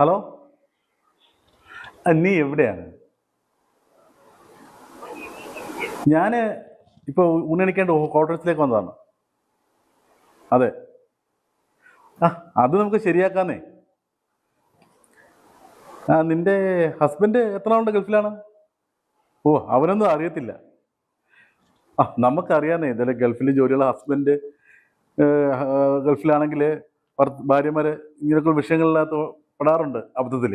Hello, നീ എവിടെയാണ്? ഞാൻ ഇപ്പോൾ ഊണണിക്കേണ്ട ക്വാർട്ടേഴ്സിലേക്ക് വന്നതാണ്. അതെ. അത് നമുക്ക് ശരിയാക്കാന്നേ. നിന്റെ ഹസ്ബൻഡ് എത്ര നാളുണ്ട് ഗൾഫിലാണ്? ഓ, അവനൊന്നും അറിയത്തില്ല. നമുക്കറിയാന്നേ, ഇതിൽ ഗൾഫിൽ ജോലിയുള്ള ഹസ്ബൻഡ് ഗൾഫിലാണെങ്കിൽ ഭാര്യമാർ ഇങ്ങനെയൊക്കെ വിഷയങ്ങളിനകത്ത് പെടാറുണ്ട് അബദ്ധത്തിൽ.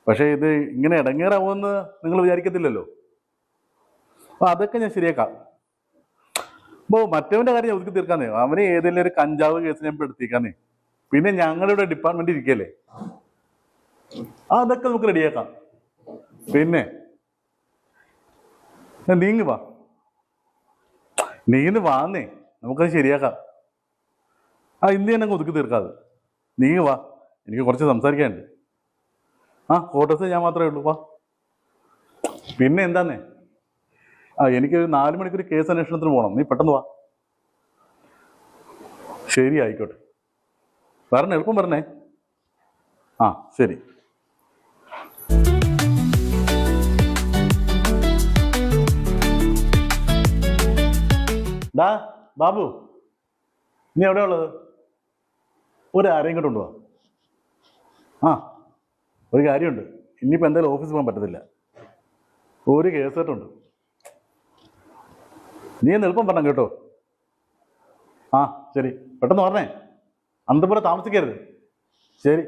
പക്ഷേ ഇത് ഇങ്ങനെ ഇടങ്ങേറാവുമെന്ന് നിങ്ങൾ വിചാരിക്കത്തില്ലല്ലോ. അതൊക്കെ ഞാൻ ശരിയാക്കാം. മറ്റവൻ്റെ കാര്യം ഒതുക്കി തീർക്കാന്നേ. അവനെ ഏതെങ്കിലും ഒരു കഞ്ചാവ് കേസ് ഞാൻ പെടുത്തിക്കാന്നേ. പിന്നെ ഞങ്ങളുടെ ഡിപ്പാർട്ട്മെന്റ് ഇരിക്കല്ലേ, അതൊക്കെ നമുക്ക് റെഡിയാക്കാം. പിന്നെ നീങ്ങ് വാന്നേ, നമുക്കത് ശരിയാക്കാം. ഇന്ന് തന്നെ ഒതുക്കി തീർക്കാതെ നീങ്ങ് വാ, എനിക്ക് കുറച്ച് സംസാരിക്കാനുണ്ട്. ക്വാർട്ടേഴ്സ് ഞാൻ മാത്രമേ ഉള്ളൂ, വാ. പിന്നെ എന്താന്നേ, എനിക്ക് 4 മണിക്കൊരു കേസ് അന്വേഷണത്തിന് പോകണം, നീ പെട്ടെന്ന് വാ. ശരി, ആയിക്കോട്ടെ. എളുപ്പം പറഞ്ഞേ. ശരി. ബാബു, നീ എവിടെയാ ഉള്ളത്? ആരെയും ഇങ്ങോട്ട് കൊണ്ടുപോവാ. ഒരു കാര്യമുണ്ട്, ഇനിയിപ്പോൾ എന്തായാലും ഓഫീസിൽ പോകാൻ പറ്റത്തില്ല. ഒരു കേസായിട്ടുണ്ട്. നീ എളുപ്പം പറഞ്ഞ കേട്ടോ. ശരി, പെട്ടെന്ന് പറഞ്ഞേ, അന്തപോലെ താമസിക്കരുത്. ശരി.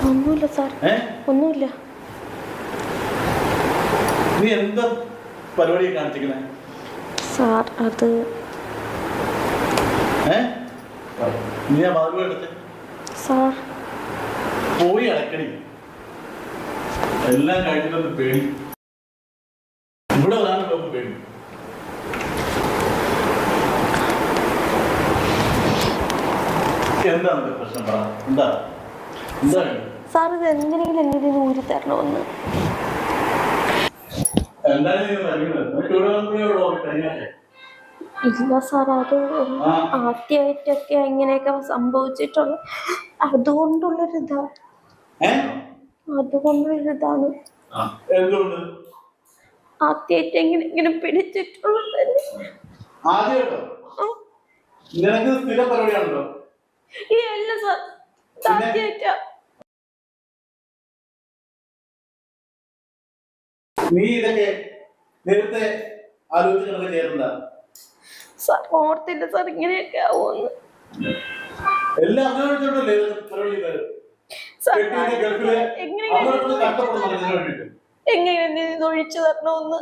ഒന്നുമില്ല സാർ, ഒന്നുമില്ല. നീ എന്താ പരിപാടി കാണിച്ചിരിക്കണേ സാർ? അത് നീ ആ ബാബു എടുത്ത് സാർ പോയി അടക്കണി. എല്ലാം കഴിഞ്ഞിട്ടൊന്ന് പേടി. ഇവിടെ വരാനുള്ള പേടി. എന്താണ് പ്രശ്നം? പറ, എന്താ സാർ? ഇത് എന്തിനെങ്കിലും എന്റെ ഇതിന് ഊരി തരണമെന്ന്. ഇല്ല സാർ, അത് ആദ്യമായിട്ടൊക്കെ ഇങ്ങനെയൊക്കെ സംഭവിച്ചിട്ടുള്ള അതുകൊണ്ടുള്ളൊരിതാണ്. ആദ്യമായിട്ട് ഇങ്ങനെ പിടിച്ചിട്ടുള്ളത്. അല്ല സാർ, ആദ്യമായിട്ടാ. നീ ഇതൊക്കെ നേരത്തെ ആലോചിച്ചിട്ടൊക്കെ ചെയ്യുന്ന സാർ ഓർത്തില്ല സാർ ഇങ്ങനെയൊക്കെ ആവുമെന്ന്. എല്ലാം അങ്ങനെ സാർ എങ്ങനെ ഇത് ഒഴിച്ചു തരണമെന്ന്.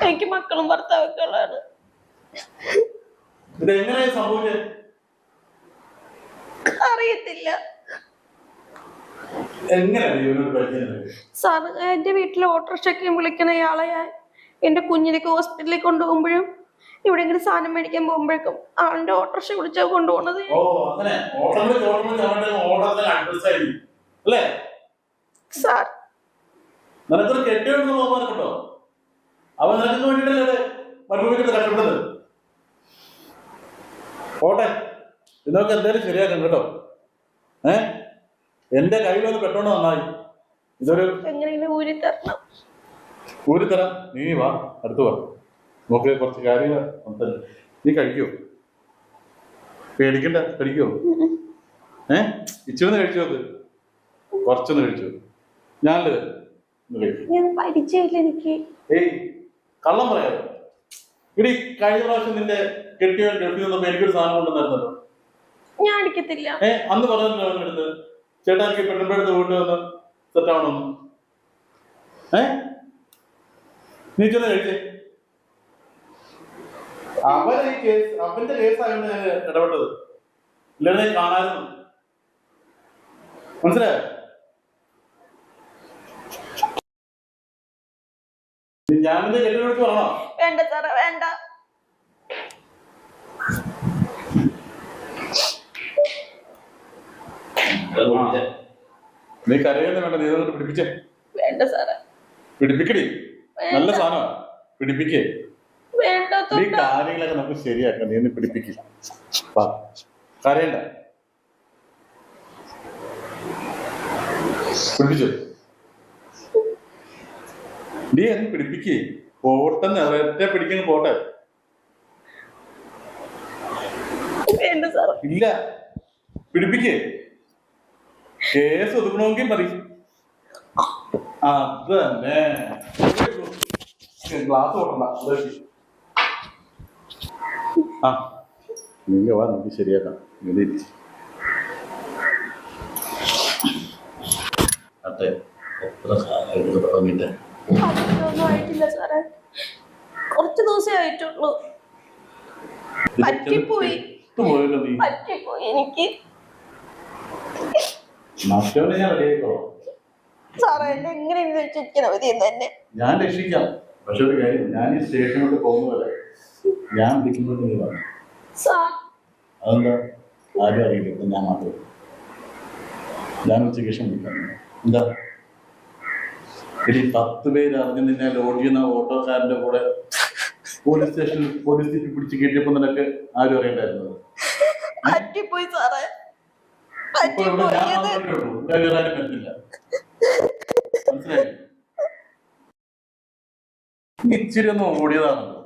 എനിക്ക് മക്കളും ഭർത്താവുകളാണ്. ഇതെങ്ങനെയാ സംഭവിച്ചത്? അറിയത്തില്ല എങ്ങനെയാണ് സാർ. എന്റെ വീട്ടിലെ ഓട്ടോറിക്ഷയ്ക്ക് വിളിക്കുന്ന ഇയാളെ ഞാൻ എന്റെ കുഞ്ഞിലേക്ക് ഹോസ്പിറ്റലിൽ കൊണ്ടുപോകുമ്പോഴും എവിടെയെങ്കിലും സാധനം മേടിക്കാൻ പോകുമ്പോഴേക്കും ആളിന്റെ ഓട്ടോറിക്ഷ വിളിച്ചാ കൊണ്ടുപോകുന്നത്. സാർ നിനക്കൊരു കെട്ടിയോന്ന് ബഹുമാനപ്പെട്ടോ? അവൻ നിനക്ക് വേണ്ടിയിട്ടല്ലേ മരുഭൂമിക്ക് കഷ്ടപ്പെടുന്നത്? പോട്ടെ, ഇതൊക്കെ എന്തായാലും ശരിയാക്കണം കേട്ടോ. എന്റെ കയ്യിലൊന്ന് പെട്ടോണ്ട് നന്നായി. ഇതൊരു എങ്ങനെയെങ്കിലും ഊരിത്തരണം. ഊരിത്തരാം. നീ വാ, അടുത്ത് വാ, നമുക്ക് കുറച്ച് കാര്യങ്ങൾ. നീ കഴിക്കോ? പേടിക്കണ്ട, കഴിക്കോ? ഇച്ചിരി കഴിച്ചു നോക്ക്, കുറച്ചൊന്ന് കഴിച്ചു. ഞാനല്ലേ പഠിച്ചില്ല എനിക്ക്. ഏയ് കള്ളം പറയാതെ. ഇടി, കഴിഞ്ഞ പ്രാവശ്യം നിന്റെ കെട്ടിയോ ഗൾഫിൽ നിന്നപ്പോ എനിക്കൊരു സാധനം കൊണ്ടുവന്നായിരുന്നല്ലോ. ഞാൻ അടിക്കത്തില്ല. അന്ന് പറഞ്ഞല്ലോ അവനടുത്ത്, ചേട്ടാ എനിക്ക് പെണ്ണുമ്പഴത്ത് വീട്ടിൽ വന്ന് സെറ്റാവണമെന്ന്. നീ ചെന്ന് കഴിച്ചേ. അവന്റെ കേസായോണ്ട് ഞാൻ ഇടപെട്ടത്. ഇല്ലെന്നെ കാണായിരുന്നു. മനസ്സിലായോ? ഞാനിന്റെ കെട്ടിനോട് പറഞ്ഞോ? വേണ്ട സാറേ, വേണ്ട. നീ കരയൊന്നും വേണ്ട, നീ ഇതൊന്ന് പിടിപ്പിച്ചേ. വേണ്ട സാറേ. പിടിപ്പിക്കടി, നല്ല സാധനമാ, പിടിപ്പിക്കേ. നീ കാര്യങ്ങളൊക്കെ നമുക്ക് ശരിയാക്കാം. നീ ഒന്ന് പിടിപ്പിക്കില്ല, കരയണ്ട. പിടിപ്പിച്ചു. നീ എന്ന് പിടിപ്പിക്കേ. പോട്ടെ, ഒറ്റ പിടിക്കുന്ന പോട്ടെ. ഇല്ല, പിടിപ്പിക്കേ. കേസ് ഒതുക്കണമെങ്കിൽ മതി. അതന്നെ, ഗ്ലാസ് കൊട്ടണ്ട. നീ വാ, നമുക്ക് ശരിയാക്കാം. അതെ, എത്ര കാലം തുടങ്ങിട്ട് ഒന്നും ആയിട്ടില്ല സാറേ, കുറച്ച് ദിവസമേ ആയിട്ടുള്ളൂ. പറ്റിപ്പോയി എനിക്ക്. സാറേ എന്നെ എങ്ങനെ രക്ഷിക്കണം തന്നെ? ഞാൻ രക്ഷിക്കാം. പക്ഷെ ഒരു കാര്യം, ഞാൻ ഈ സ്റ്റേഷനിലോട്ട് പോകുന്നതല്ലേ, ഞാൻ വിളിക്കുമ്പോൾ നീ പറഞ്ഞു. അതെന്താ? ആരും അറിയില്ല, ഞാൻ മാത്രം. ഞാൻ ഉച്ചയ്ക്ക് ശേഷം വിളിക്കാം. എന്താ? ഇനി 10 പേര് അറിഞ്ഞ് നിന്നെ ലോഡ് ചെയ്യുന്ന ഓട്ടോക്കാരന്റെ കൂടെ പോലീസ് സ്റ്റേഷനിൽ പോലീസ് ജീപ്പിൽ പിടിച്ച് കയറ്റിയപ്പോ നിനക്ക് ആരും അറിയണ്ടായിരുന്നത്? മനസ്സിലായി? ഇച്ചിരി ഒന്ന് ഓടിയതാണല്ലോ.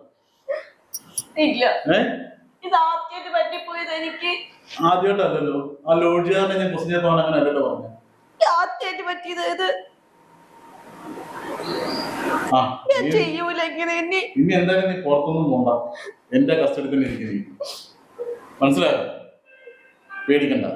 ആദ്യമായിട്ടല്ലല്ലോ. ആ ലോഡ് ചെയ്യാൻ ഞാൻ ക്വസ്റ്റ്യൻ ചെയ്തപ്പോൾ അങ്ങനെ അല്ലല്ലോ പറഞ്ഞു. ഇനി എന്തായാലും നീ പുറത്തൊന്നും പോണ്ട, എന്റെ കസ്റ്റഡി തന്നെ ഇരിക്കുന്നു. മനസ്സിലായോ? പേടിക്കണ്ട.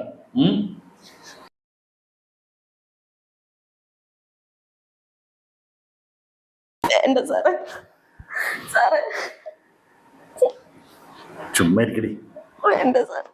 ചുമ്മാ ഇരിക്കടി. വേണ്ട സാർ.